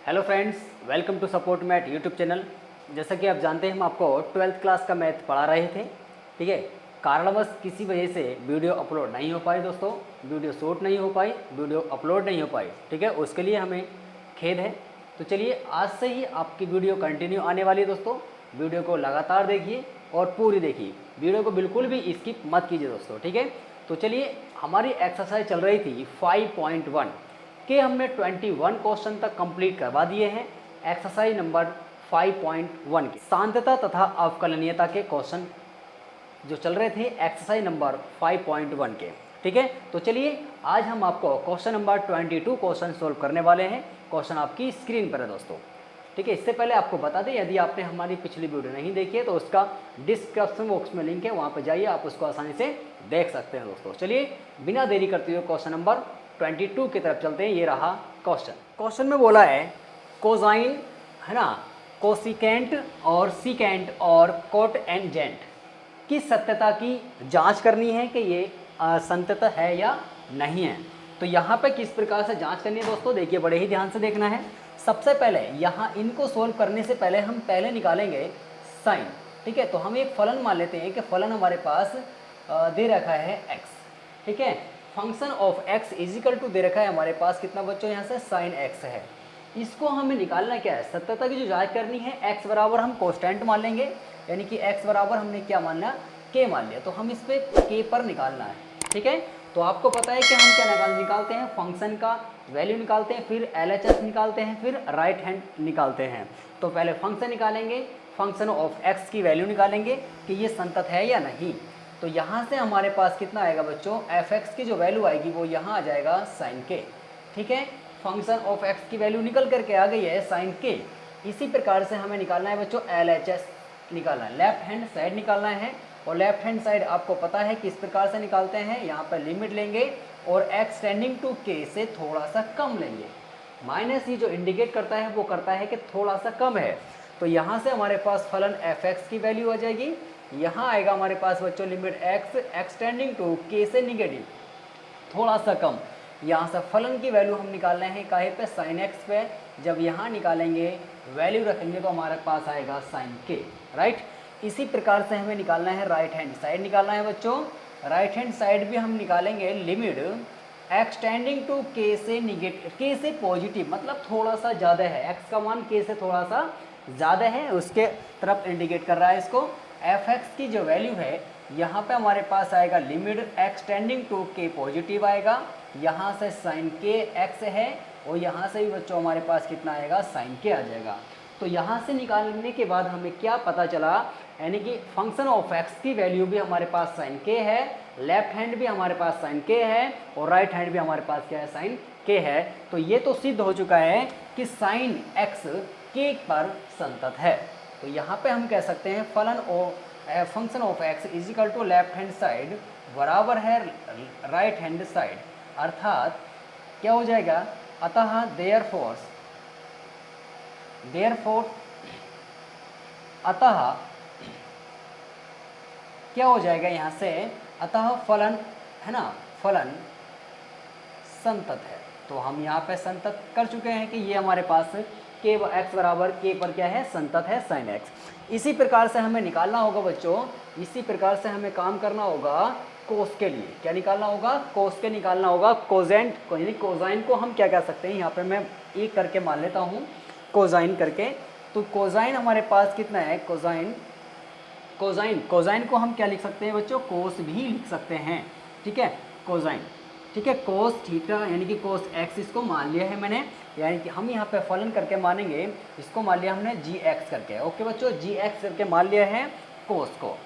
Hello friends, welcome to support math YouTube channel. जैसा कि आप जानते हैं हम आपको 12th क्लास का मैथ पढ़ा रहे थे। ठीक है, कारणवश किसी वजह से वीडियो अपलोड नहीं हो पाई दोस्तों, वीडियो शूट नहीं हो पाई, वीडियो अपलोड नहीं हो पाई। ठीक है, उसके लिए हमें खेद है। तो चलिए आज से ही आपकी वीडियो कंटिन्यू आने वाली है दोस्तों। वीडियो को लगातार देखिए और पूरी देखिए, वीडियो को बिल्कुल भी स्किप मत कीजिए दोस्तों। ठीक है, तो चलिए हमारी एक्सरसाइज चल रही थी 5.1 के हमने 21 क्वेश्चन तक कंप्लीट करवा दिए हैं। एक्सरसाइज नंबर 5.1 के सांद्रता तथा अवकलनीयता के क्वेश्चन जो चल रहे थे एक्सरसाइज नंबर 5.1 के। ठीक है, तो चलिए आज हम आपको क्वेश्चन नंबर 22 क्वेश्चन सोल्व करने वाले हैं। क्वेश्चन आपकी स्क्रीन पर है दोस्तों। ठीक है, इससे पहले आपको बता दें, यदि आपने हमारी पिछली वीडियो नहीं देखी है तो उसका डिस्क्रिप्शन बॉक्स में लिंक है, वहाँ पर जाइए, आप उसको आसानी से देख सकते हैं दोस्तों। चलिए बिना देरी करते हुए क्वेश्चन नंबर 22 की तरफ चलते हैं। ये रहा क्वेश्चन में बोला है कोसाइन है ना, कोसिकेंट और सीकेंट और कोट एंड जेंट की सत्यता की जांच करनी है कि ये संतत है या नहीं है। तो यहाँ पे किस प्रकार से जांच करनी है दोस्तों, देखिए बड़े ही ध्यान से देखना है। सबसे पहले यहाँ इनको सोल्व करने से पहले हम पहले निकालेंगे साइन। ठीक है, तो हम एक फलन मान लेते हैं कि फलन हमारे पास दे रखा है x। ठीक है, function of x is equal to दे रखा है हमारे पास कितना बच्चों, यहाँ से साइन x है। इसको हमें निकालना क्या है, सत्यता की जो जांच करनी है, x बराबर हम कांस्टेंट मान लेंगे, यानी कि x बराबर हमने क्या मानना, k मान लिया, तो हम इस पे k पर निकालना है। ठीक है, तो आपको पता है कि हम क्या निकालते हैं, फंक्शन का वैल्यू निकालते हैं, फिर LHS निकालते हैं, फिर राइट हैंड निकालते हैं। तो पहले फंक्शन निकालेंगे, फंक्शन ऑफ x की वैल्यू निकालेंगे कि ये संतत है या नहीं। तो यहाँ से हमारे पास कितना आएगा बच्चों, fx की जो वैल्यू आएगी वो यहाँ आ जाएगा साइन k। ठीक है, फंक्शन ऑफ x की वैल्यू निकल करके आ गई है साइन k। इसी प्रकार से हमें निकालना है बच्चों LHS निकालना है, लेफ्ट हैंड साइड निकालना है। और लेफ्ट हैंड साइड आपको पता है किस प्रकार से निकालते हैं, यहाँ पर लिमिट लेंगे और x टेंडिंग टू k से थोड़ा सा कम लेंगे। माइनस ये जो इंडिकेट करता है वो करता है कि थोड़ा सा कम है। तो यहाँ से हमारे पास फलन fx की वैल्यू आ जाएगी, यहाँ आएगा हमारे पास बच्चों limit x tending to k से निगेटिव थोड़ा सा कम। यहाँ से फलन की वैल्यू हम निकाल रहे हैं काहे पे, साइन x पे। जब यहाँ निकालेंगे वैल्यू रखेंगे तो हमारे पास आएगा साइन k। राइट, इसी प्रकार से हमें निकालना है राइट हैंड साइड निकालना है बच्चों। राइट हैंड साइड भी हम निकालेंगे limit x tending to k से निगेटिव, k से पॉजिटिव मतलब थोड़ा सा ज़्यादा है, x का मान k से थोड़ा सा ज़्यादा है उसके तरफ इंडिकेट कर रहा है इसको। fx की जो वैल्यू है यहाँ पे हमारे पास आएगा limit x tending to k positive आएगा, यहाँ से साइन k x है और यहाँ से भी बच्चों हमारे पास कितना आएगा, साइन k आ जाएगा। तो यहाँ से निकालने के बाद हमें क्या पता चला, यानी कि फंक्शन ऑफ x की वैल्यू भी हमारे पास साइन k है, लेफ्ट हैंड भी हमारे पास साइन k है और राइट हैंड भी हमारे पास क्या है, साइन k है। तो ये तो सिद्ध हो चुका है कि साइन x k पर संतत है। तो यहाँ पे हम कह सकते हैं फलन function of x is equal to left hand side बराबर है राइट हैंड साइड, अर्थात क्या हो जाएगा, अतः देयरफॉर अतः क्या हो जाएगा यहाँ से, अतः फलन है ना, फलन संतत है। तो हम यहाँ पे संतत कर चुके हैं कि ये हमारे पास k x बराबर k पर क्या है, संतत है साइन x। इसी प्रकार से हमें निकालना होगा बच्चों, इसी प्रकार से हमें काम करना होगा कोस के लिए। क्या निकालना होगा, कोस के निकालना होगा कोजेंट को, यानी कोजाइन को हम क्या कह सकते हैं, यहाँ पे मैं एक करके मान लेता हूँ कोजाइन करके। तो कोजाइन हमारे पास कितना है, कोजाइन को हम क्या लिख सकते हैं बच्चों, कोस भी लिख सकते हैं। ठीक है, कोजाइन। ठीक है, कोस थीटा यानी कि कोस x इसको मान लिया है मैंने, यानी कि हम यहाँ पे फलन करके मानेंगे, इसको मान लिया हमने gx करके। ओके बच्चों, gx करके मान लिया है कोस को,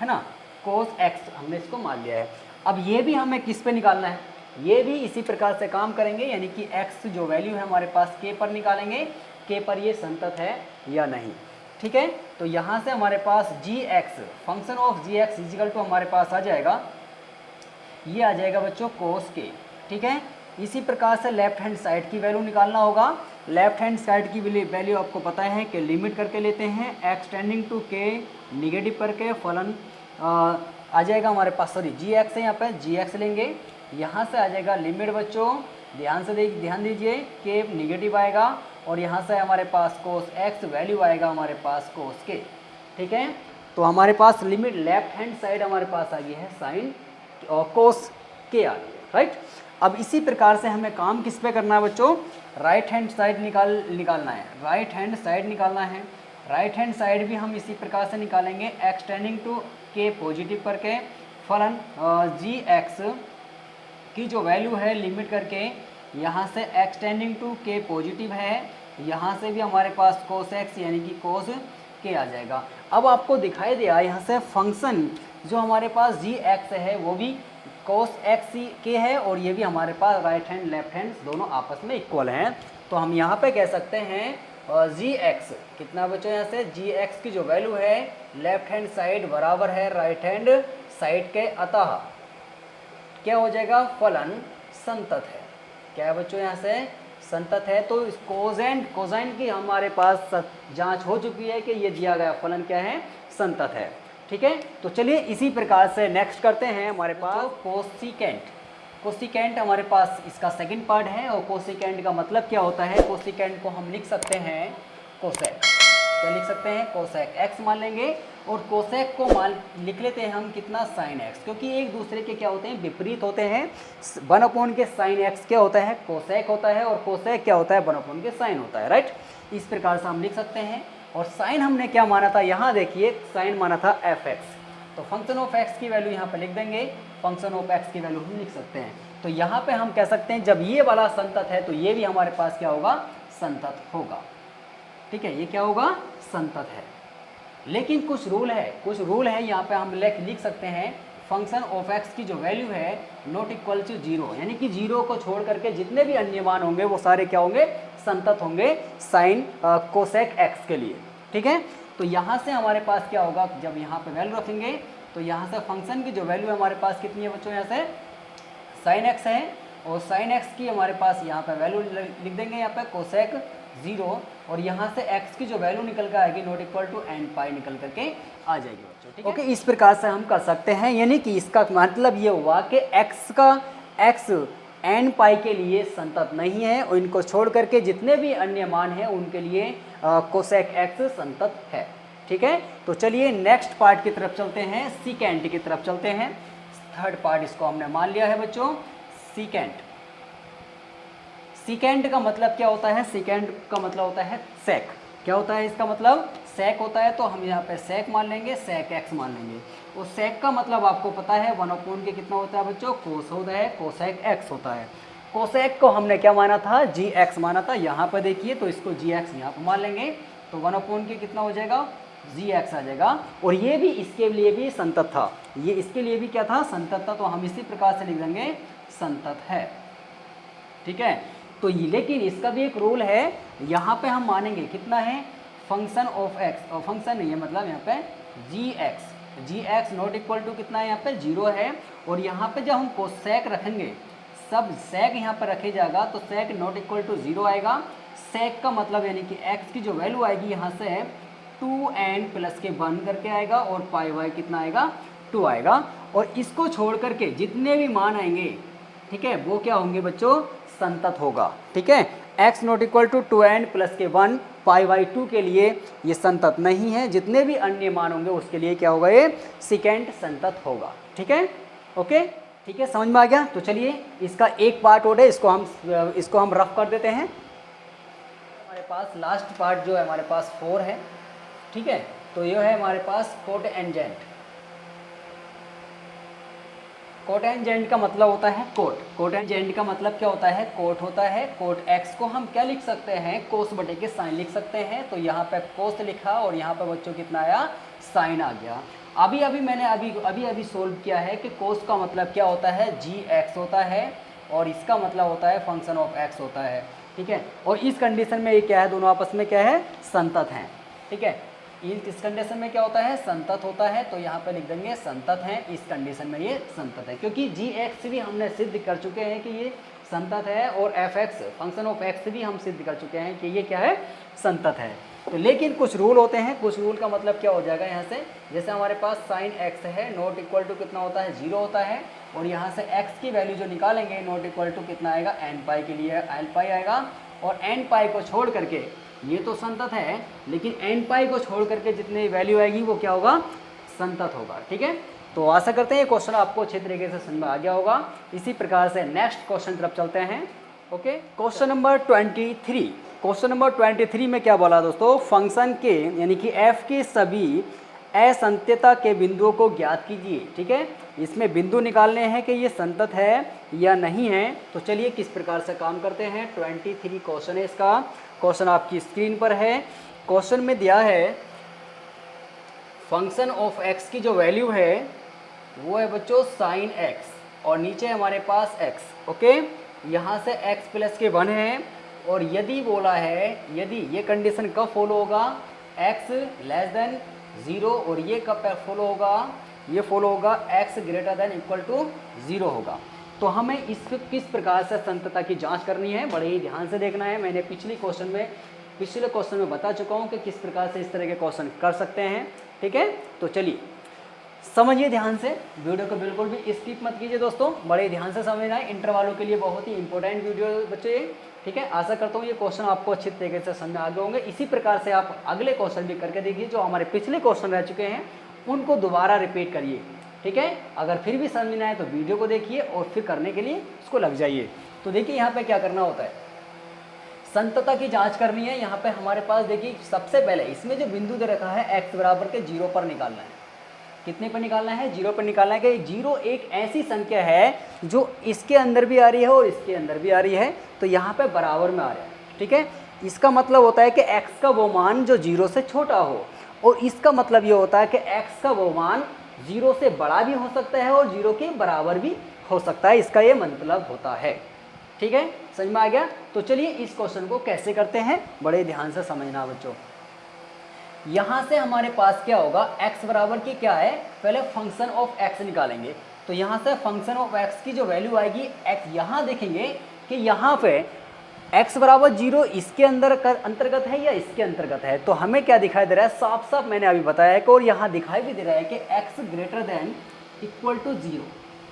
है ना, कोस x हमने इसको मान लिया है। अब ये भी हमें किस पे निकालना है, ये भी इसी प्रकार से काम करेंगे, यानी कि x जो वैल्यू है हमारे पास k पर निकालेंगे, k पर ये संतत है या नहीं। ठीक है, तो यहाँ से हमारे पास gx function of gx is equal to हमारे पास आ जाएगा, ये आ जाएगा बच्चों कोस k। ठीक है, इसी प्रकार से लेफ्ट हैंड साइड की वैल्यू निकालना होगा। लेफ्ट हैंड साइड की वैल्यू आपको पता है कि लिमिट करके लेते हैं, x tending to k negative करके फलन आ जाएगा हमारे पास, सॉरी gx है, यहाँ पे gx लेंगे, यहाँ से आ जाएगा लिमिट बच्चों ध्यान दीजिए कि नेगेटिव आएगा और यहाँ से हमारे पास कोस एक्स वैल्यू आएगा हमारे पास कोस के। ठीक है, तो हमारे पास लिमिट लेफ्ट हैंड साइड हमारे पास आ गई है साइन और कोस के आ गई है, राइट। अब इसी प्रकार से हमें काम किस पे करना है बच्चों, राइट हैंड साइड निकालना है, राइट हैंड साइड निकालना है। राइट हैंड साइड भी हम इसी प्रकार से निकालेंगे, एक्स टेंडिंग टू के पॉजिटिव करके फलन जी एक्स की जो वैल्यू है लिमिट करके, यहाँ से एक्स टेंडिंग टू के पॉजिटिव है, यहाँ से भी हमारे पास कोस एक्स यानी कि कोस के आ जाएगा। अब आपको दिखाई दिया यहाँ से फंक्शन जो हमारे पास जी एक्स है वो भी कोस एक्स के है, और ये भी हमारे पास राइट हैंड लेफ्ट हैंड दोनों आपस में इक्वल हैं। तो हम यहाँ पे कह सकते हैं जी एक्स कितना बच्चों, यहाँ से जी एक्स की जो वैल्यू है लेफ्ट हैंड साइड बराबर है राइट हैंड साइड के, अतः क्या हो जाएगा, फलन संतत है। क्या है बच्चों, यहाँ से संतत है। तो इस कोसाइन की हमारे पास जांच हो चुकी है कि ये दिया गया फलन क्या है, संतत है। ठीक है, तो चलिए इसी प्रकार से नेक्स्ट करते हैं। हमारे पास कोसिकेंट हमारे पास इसका सेकंड पार्ट है, और कोसिकेंट का मतलब क्या होता है, कोसिकेंट को हम लिख सकते हैं कोसेक। क्या लिख सकते हैं, कोसेक एक्स मान लेंगे, और कोसेक को मान लिख लेते हैं हम कितना, साइन एक्स, क्योंकि एक दूसरे के क्या होते हैं, विपरीत होते हैं। 1/, के साइन एक्स क्या होता है, कोसेक होता है, और कोसेक क्या होता है, 1/, के साइन होता है, राइट। इस प्रकार से हम लिख सकते हैं। और साइन हमने क्या माना था, यहाँ देखिए साइन माना था एफ एक्स, तो फंक्शन ऑफ एक्स की वैल्यू यहाँ पे लिख देंगे, फंक्शन ऑफ एक्स की वैल्यू हम लिख सकते हैं। तो यहाँ पे हम कह सकते हैं जब ये वाला संतत है तो ये भी हमारे पास क्या होगा, संतत होगा। ठीक है, ये क्या होगा, संतत है। लेकिन कुछ रूल है यहाँ पे हम लिख सकते हैं, फंक्शन ऑफ एक्स की जो वैल्यू है नॉट इक्वल टू 0, यानी कि 0 को छोड़ करके जितने भी अन्य मान होंगे वो सारे क्या होंगे, संतत होंगे साइन कोसेक एक्स के लिए। ठीक है, तो यहाँ से हमारे पास क्या होगा, जब यहाँ पे वैल्यू रखेंगे तो यहाँ से फंक्शन की जो वैल्यू है हमारे पास कितनी है बच्चों, यहाँ से साइन एक्स है, और साइन एक्स की हमारे पास यहाँ पे वैल्यू लिख देंगे, यहाँ पे कोसेक 0, और यहाँ से x की जो वैल्यू निकल कर आएगी नॉट इक्वल टू n पाई निकल करके आ जाएगी बच्चों। ठीक है, ओके, इस प्रकार से हम कर सकते हैं। यानी कि इसका मतलब ये हुआ कि x n पाई के लिए संतत नहीं है, और इनको छोड़ करके जितने भी अन्य मान हैं उनके लिए कोसेक x संतत है। ठीक है, तो चलिए नेक्स्ट पार्ट की तरफ चलते हैं, सीकेंट की तरफ चलते हैं। थर्ड पार्ट इसको हमने मान लिया है बच्चों, सीकेंट। सीकेंट का मतलब क्या होता है, सीकेंट का मतलब होता है सेक। क्या होता है इसका मतलब, सेक होता है। तो हम यहाँ पे सेक मान लेंगे, सेक एक्स मान लेंगे। और सेक का मतलब आपको पता है 1/, के कितना होता है बच्चों, कोस होता है, कोसेक एक्स होता है। कोसेक को हमने क्या माना था, जी एक्स माना था। यहाँ पर देखिए तो इसको जी एक्स यहाँ पर मान लेंगे, तो 1/, के कितना हो जाएगा, जी एक्स आ जाएगा। और ये भी इसके लिए भी संतत था, ये इसके लिए भी क्या था, संतत था। तो हम इसी प्रकार से लिख देंगे संतत है। ठीक है, तो लेकिन इसका भी एक रूल है, यहाँ पे हम मानेंगे कितना है, फंक्शन ऑफ एक्स, और फंक्शन नहीं है मतलब यहाँ पे जी एक्स नॉट इक्वल टू कितना है, यहाँ पे 0 है। और यहाँ पे जब हम कोसेक रखेंगे, सब सेक यहाँ पे रखे जाएगा, तो सेक नॉट इक्वल टू 0 आएगा। सेक का मतलब यानी कि एक्स की जो वैल्यू आएगी यहाँ से 2n प्लस के 1 करके आएगा, और पाई वाई कितना आएगा, 2 आएगा। और इसको छोड़ करके जितने भी मान आएंगे, ठीक है, वो क्या होंगे बच्चों, संतत होगा। ठीक है, x not equal to 2n plus के 1 पाई बाई 2 के लिए ये संतत नहीं है, जितने भी अन्य मान होंगे उसके लिए क्या होगा, ये सीकेंट संतत होगा। ठीक है, ओके, ठीक है, समझ में आ गया। तो चलिए इसका एक पार्ट और है, इसको हम रफ कर देते हैं। हमारे पास लास्ट पार्ट जो है हमारे पास 4 है। ठीक है, तो ये है हमारे पास कोटेंजेंट। कोटेंजेंट का मतलब होता है कोट। कोटेंजेंट का मतलब क्या होता है, कोट होता है। कोट एक्स को हम क्या लिख सकते हैं, कोस बटे के साइन लिख सकते हैं। तो यहाँ पे कोस लिखा और यहाँ पे बच्चों कितना आया, साइन आ गया। मैंने अभी सोल्व किया है कि कोस का मतलब क्या होता है, जी एक्स होता है, और इसका मतलब होता है फंक्शन ऑफ एक्स होता है। ठीक है, और इस कंडीशन में ये क्या है, दोनों आपस में क्या है, संतत हैं। ठीक है, इस कंडीशन में क्या होता है, संतत होता है। तो यहाँ पे लिख देंगे संतत हैं, इस कंडीशन में ये संतत है, क्योंकि जी एक्स भी हमने सिद्ध कर चुके हैं कि ये संतत है, और F x function of x भी हम सिद्ध कर चुके हैं कि ये क्या है, संतत है। तो लेकिन कुछ रूल होते हैं, कुछ रूल का मतलब क्या हो जाएगा यहाँ से, जैसे हमारे पास साइन एक्स है नॉट इक्वल टू कितना होता है, 0 होता है, और यहाँ से एक्स की वैल्यू जो निकालेंगे नॉट इक्वल टू कितना आएगा, एन पाई के लिए एल पाई आएगा, और एन पाई को छोड़ करके, ये तो संतत है लेकिन एन पाई को छोड़ करके जितनी वैल्यू आएगी वो क्या होगा, संतत होगा। ठीक है, तो आशा करते हैं ये क्वेश्चन आपको अच्छे तरीके से समझ में आ गया होगा। इसी प्रकार से नेक्स्ट क्वेश्चन तरफ चलते हैं। Okay, question number 23। Question number 23 में क्या बोला दोस्तों, फंक्शन के यानी कि एफ के सभी असंत्यता के बिंदुओं को ज्ञात कीजिए। ठीक है, इसमें बिंदु निकालने हैं कि ये संतत है या नहीं है। तो चलिए किस प्रकार से काम करते हैं। 23 क्वेश्चन है इसका। क्वेश्चन आपकी स्क्रीन पर है। क्वेश्चन में दिया है फंक्शन ऑफ एक्स की जो वैल्यू है वो है बच्चों साइन एक्स और नीचे हमारे पास एक्स। ओके, यहाँ से x प्लस के 1 है और यदि बोला है, यदि ये कंडीशन कब फॉलो होगा, x लेस देन 0 और ये कब फॉलो होगा, ये फॉलो होगा x greater than equal to 0 होगा। तो हमें इस किस प्रकार से संतता की जांच करनी है, बड़े ही ध्यान से देखना है। मैंने पिछले क्वेश्चन में बता चुका हूँ कि किस प्रकार से इस तरह के क्वेश्चन कर सकते हैं। ठीक है, तो चलिए समझिए ध्यान से, वीडियो को बिल्कुल भी स्किप मत कीजिए दोस्तों, बड़े ध्यान से समझना है। इंटर वालों के लिए बहुत ही इंपॉर्टेंट वीडियो बच्चे। ठीक है, आशा करता हूँ ये क्वेश्चन आपको अच्छी तरीके से समझ में आ गए होंगे। इसी प्रकार से आप अगले क्वेश्चन भी करके देखिए, जो हमारे पिछले क्वेश्चन रह चुके हैं उनको दोबारा रिपीट करिए। ठीक है, अगर फिर भी समझ में आए तो वीडियो को देखिए और फिर करने के लिए उसको लग जाइए। तो देखिए यहाँ पे क्या करना होता है, संतता की जांच करनी है। यहाँ पे हमारे पास देखिए सबसे पहले इसमें जो बिंदु दे रखा है x बराबर के 0 पर निकालना है। कितने पर निकालना है, 0 पर निकालना है कि 0 एक ऐसी संख्या है जो इसके अंदर भी आ रही है और इसके अंदर भी आ रही है, तो यहाँ पे बराबर में आ रहा है। ठीक है, इसका मतलब होता है कि x का वो मान जो 0 से छोटा हो, और इसका मतलब ये होता है कि x का वो मान 0 से बड़ा भी हो सकता है और 0 के बराबर भी हो सकता है, इसका ये मतलब होता है। ठीक है, समझ में आ गया। तो चलिए इस क्वेश्चन को कैसे करते हैं, बड़े ध्यान से समझना बच्चों। यहाँ से हमारे पास क्या होगा, x बराबर की क्या है, पहले फंक्शन ऑफ x निकालेंगे। तो यहाँ से फंक्शन ऑफ x की जो वैल्यू आएगी x, यहाँ देखेंगे कि यहाँ पे x बराबर 0 इसके अंतर्गत है या इसके अंतर्गत है। तो हमें क्या दिखाई दे रहा है, साफ साफ मैंने अभी बताया है कि, और यहाँ दिखाई भी दे रहा है कि x greater than equal to 0।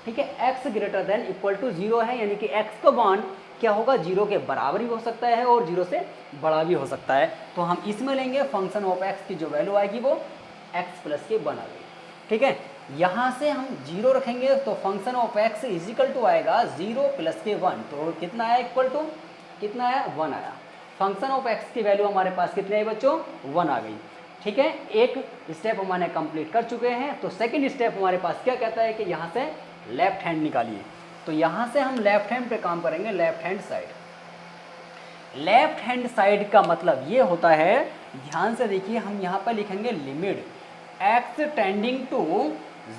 ठीक है, x greater than equal to 0 है, यानी कि x का मान क्या होगा, 0 के बराबर भी हो सकता है और 0 से बड़ा भी हो सकता है। तो हम इसमें लेंगे फंक्शन ऑफ x की जो वैल्यू आएगी वो x प्लस के 1 आ गई। ठीक है, यहाँ से हम 0 रखेंगे तो function of x is equal to आएगा 0 प्लस के 1। तो कितना आया, इक्वल टू कितना आया, 1 आया। फंक्शन ऑफ x की वैल्यू हमारे पास कितनी आई बच्चों, 1 आ गई। ठीक है, एक स्टेप हमारे कंप्लीट कर चुके हैं। तो सेकेंड स्टेप हमारे पास क्या कहता है कि यहाँ से लेफ्ट हैंड निकालिए। तो यहाँ से हम लेफ्ट हैंड पे काम करेंगे, left hand side. Left hand side का मतलब ये होता है, ध्यान से देखिए, हम यहाँ पर लिखेंगे लिमिट x टेंडिंग टू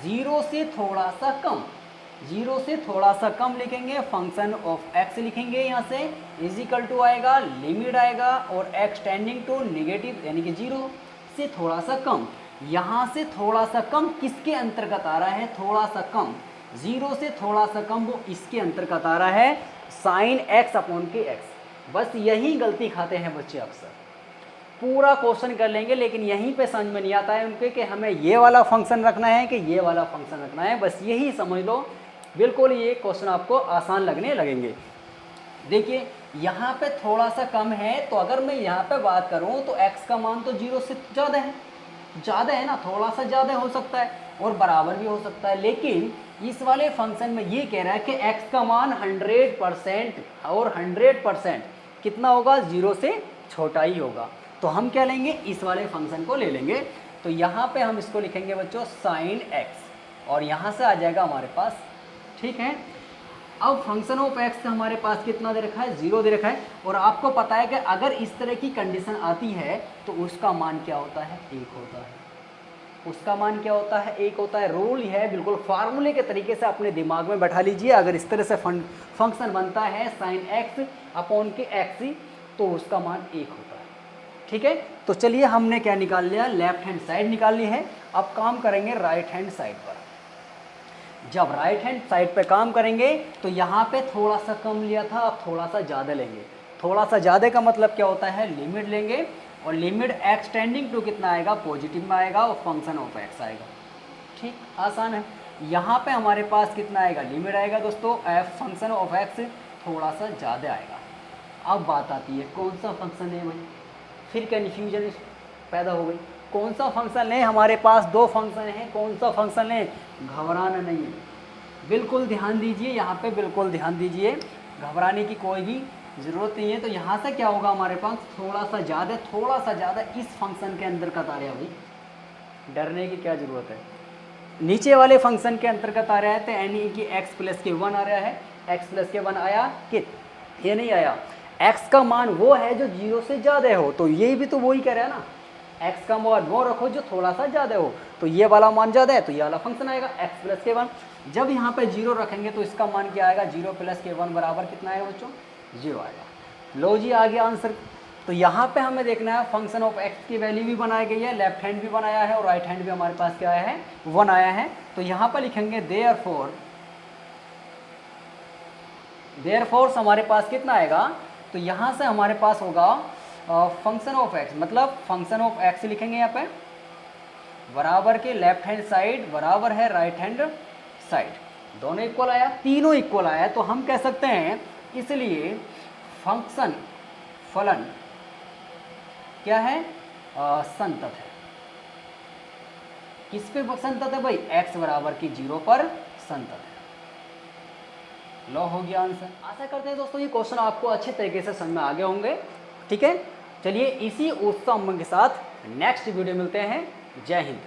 0 से थोड़ा सा कम, 0 से थोड़ा सा कम लिखेंगे, फंक्शन ऑफ x लिखेंगे, यहाँ से इज इक्वल टू आएगा, लिमिट आएगा और x टेंडिंग टू नेगेटिव यानी कि 0 से थोड़ा सा कम। यहाँ से थोड़ा सा कम किसके अंतर्गत आ रहा है, थोड़ा सा कम 0 से थोड़ा सा कम वो इसके अंतर्गत आ रहा है, साइन x अपॉन के x। बस यही गलती खाते हैं बच्चे अक्सर। पूरा क्वेश्चन कर लेंगे लेकिन यहीं पे समझ में नहीं आता है उनके कि हमें ये वाला फंक्शन रखना है कि ये वाला फंक्शन रखना है। बस यही समझ लो, बिल्कुल ये क्वेश्चन आपको आसान लगने लगेंगे। देखिए यहाँ पे थोड़ा सा कम है, तो अगर मैं यहाँ पे बात करूँ तो x का मान तो 0 से ज़्यादा है ना, थोड़ा सा ज़्यादा हो सकता है और बराबर भी हो सकता है। लेकिन इस वाले फंक्शन में ये कह रहा है कि x का मान 100% और 100% कितना होगा, 0 से छोटा ही होगा। तो हम क्या लेंगे, इस वाले फंक्शन को ले लेंगे। तो यहाँ पे हम इसको लिखेंगे बच्चों साइन x और यहाँ से आ जाएगा हमारे पास। ठीक है, अब फंक्शन ऑफ x का हमारे पास कितना दे रखा है, 0 दे रखा है। और आपको पता है कि अगर इस तरह की कंडीशन आती है तो उसका मान क्या होता है, 1 होता है। उसका मान क्या होता है, 1 होता है। रूल है, बिल्कुल फार्मूले के तरीके से अपने दिमाग में बैठा लीजिए। अगर इस तरह से फंक्शन बनता है साइन x अपॉन के x, तो उसका मान 1 होता है। ठीक है, तो चलिए हमने क्या निकाल लिया, लेफ्ट हैंड साइड निकाल ली है। अब काम करेंगे राइट हैंड साइड पर। जब राइट हैंड साइड पे काम करेंगे तो यहाँ पे थोड़ा सा कम लिया था, अब थोड़ा सा ज़्यादा लेंगे। थोड़ा सा ज़्यादा का मतलब क्या होता है, लिमिट लेंगे और लिमिट x टेंडिंग टू कितना आएगा, पॉजिटिव में आएगा और फंक्शन ऑफ x आएगा। ठीक, आसान है। यहाँ पे हमारे पास कितना आएगा, लिमिट आएगा दोस्तों, फंक्शन ऑफ x थोड़ा सा ज़्यादा आएगा। अब बात आती है कौन सा फंक्शन है भाई, फिर कन्फ्यूजन पैदा हो गई। कौन सा फंक्शन है, हमारे पास दो फंक्शन है, कौन सा फंक्शन है, घबराना नहीं है, बिल्कुल ध्यान दीजिए यहाँ पे, बिल्कुल ध्यान दीजिए, घबराने की कोई भी ज़रूरत नहीं है। तो यहाँ से क्या होगा हमारे पास, थोड़ा सा ज़्यादा इस फंक्शन के अंतर्गत आ रहा है भाई, डरने की क्या ज़रूरत है। नीचे वाले फंक्शन के अंतर्गत आ रहा है तो यानी कि x प्लस के 1 आ रहा है, x प्लस के 1 आया कि ये नहीं आया, x का मान वो है जो 0 से ज़्यादा हो, तो ये भी तो वही कह रहा है ना, x का मान वो रखो जो थोड़ा सा ज़्यादा हो, तो ये वाला मान ज़्यादा है तो ये वाला फंक्शन आएगा x प्लस के 1। जब यहाँ पे 0 रखेंगे तो इसका मान क्या आएगा, 0 प्लस के 1 बराबर कितना आएगा बच्चों, 0 आएगा। लो जी आ गया आंसर। तो यहाँ पे हमें देखना है फंक्शन ऑफ x की वैल्यू भी बनाई गई है, लेफ्ट हैंड भी बनाया है और राइट हैंड भी हमारे पास क्या आया है, 1 आया है। तो यहाँ पर लिखेंगे देयरफॉर हमारे पास कितना आएगा, तो यहाँ से हमारे पास होगा फंक्शन ऑफ x, मतलब फंक्शन ऑफ x लिखेंगे यहाँ पे, बराबर के लेफ्ट हैंड साइड बराबर है राइट हैंड साइड, दोनों इक्वल आया, तीनों इक्वल आया। तो हम कह सकते हैं इसलिए फंक्शन फलन क्या है, संतत है। किस पे संतत है भाई, x बराबर की 0 पर संतत है। लो हो गया आंसर। आशा करते हैं दोस्तों ये क्वेश्चन आपको अच्छे तरीके से समझ में आ गए होंगे। ठीक है, चलिए इसी उत्साह के साथ नेक्स्ट वीडियो मिलते हैं। जय हिंद।